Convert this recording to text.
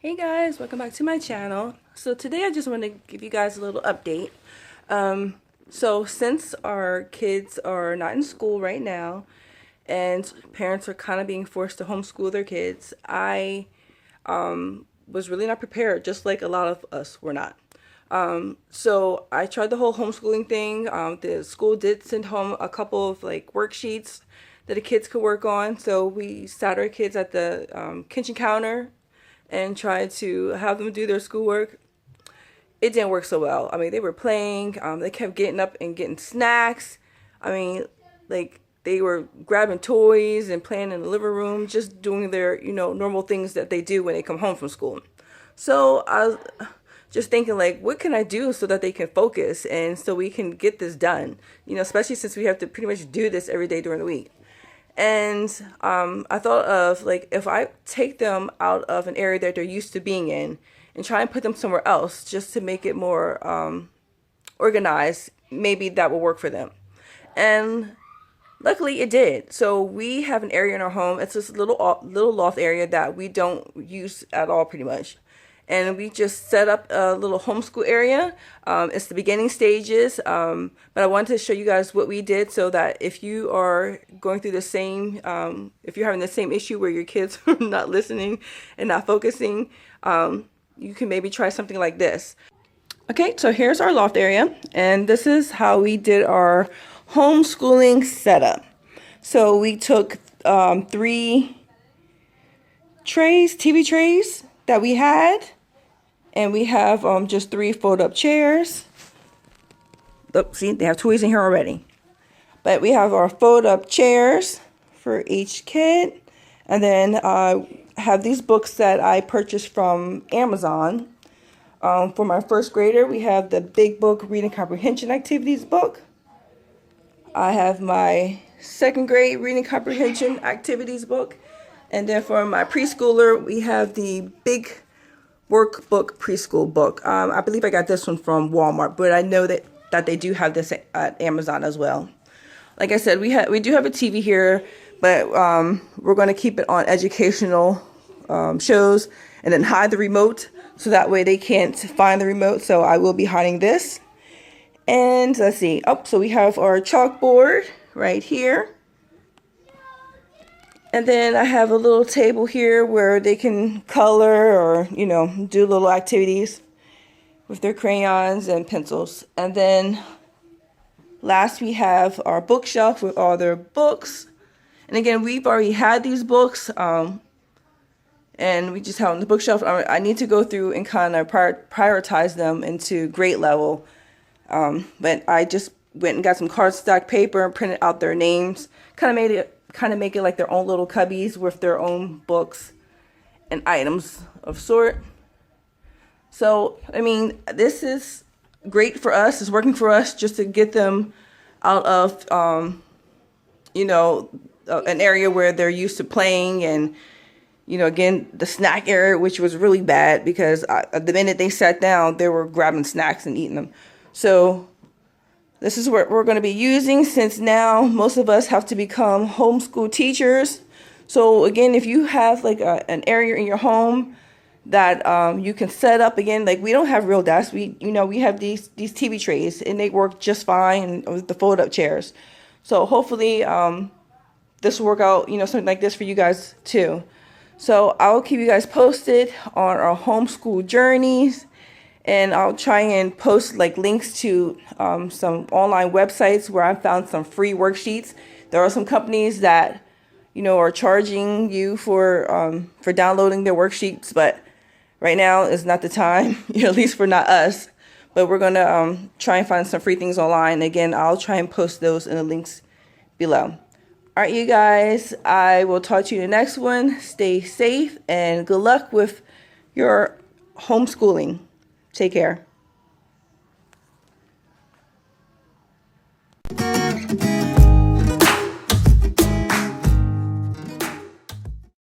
Hey guys, welcome back to my channel. So today I just want to give you guys a little update. So since our kids are not in school right now and parents are kind of being forced to homeschool their kids, I was really not prepared, just like a lot of us were not. So I tried the whole homeschooling thing. The school did send home a couple of like worksheets that the kids could work on. So we sat our kids at the kitchen counter and tried to have them do their schoolwork. It didn't work so well. I mean, they were playing. They kept getting up and getting snacks. I mean, like they were grabbing toys and playing in the living room, just doing their, normal things that they do when they come home from school. So I was just thinking, like, what can I do so that they can focus and so we can get this done? Especially since we have to pretty much do this every day during the week. And I thought of, like, if I take them out of an area that they're used to being in and try and put them somewhere else just to make it more organized, maybe that will work for them. And luckily it did. So we have an area in our home. It's this little loft area that we don't use at all pretty much. And we just set up a little homeschool area. It's the beginning stages, but I wanted to show you guys what we did so that if you are going through the same, if you're having the same issue where your kids are not listening and not focusing, you can maybe try something like this. Okay, so here's our loft area, and this is how we did our homeschooling setup. So we took 3 trays, TV trays that we had. And we have just 3 fold-up chairs. Look, see, they have toys in here already. But we have our fold-up chairs for each kid. And then I have these books that I purchased from Amazon. For my first grader, we have the Big Book Reading Comprehension Activities book. I have my second grade Reading Comprehension Activities book. And then for my preschooler, we have the Big Workbook Preschool book. I believe I got this one from Walmart, but I know that they do have this at Amazon as well. Like I said, we do have a TV here, but we're going to keep it on educational shows and then hide the remote so that way they can't find the remote. So I will be hiding this. And let's see. Oh, so we have our chalkboard right here. And then I have a little table here where they can color or, do little activities with their crayons and pencils. And then last we have our bookshelf with all their books. And again, we've already had these books and we just have on the bookshelf. I need to go through and kind of prioritize them into grade level. But I just went and got some cardstock paper and printed out their names. Kind of make it like their own little cubbies with their own books and items of sort. So, I mean, this is great for us. It's working for us just to get them out of, an area where they're used to playing and, again, the snack area, which was really bad because the minute they sat down, they were grabbing snacks and eating them. So this is what we're going to be using since now most of us have to become homeschool teachers. So again, if you have like an area in your home that you can set up, again, like we don't have real desks. We have these TV trays and they work just fine with the fold-up chairs. So hopefully this will work out, something like this for you guys too. So I'll keep you guys posted on our homeschool journeys. And I'll try and post like links to some online websites where I found some free worksheets. There are some companies that, are charging you for downloading their worksheets, but right now is not the time, at least for not us. But we're going to try and find some free things online. Again, I'll try and post those in the links below. All right, you guys, I will talk to you in the next one. Stay safe and good luck with your homeschooling. Take care.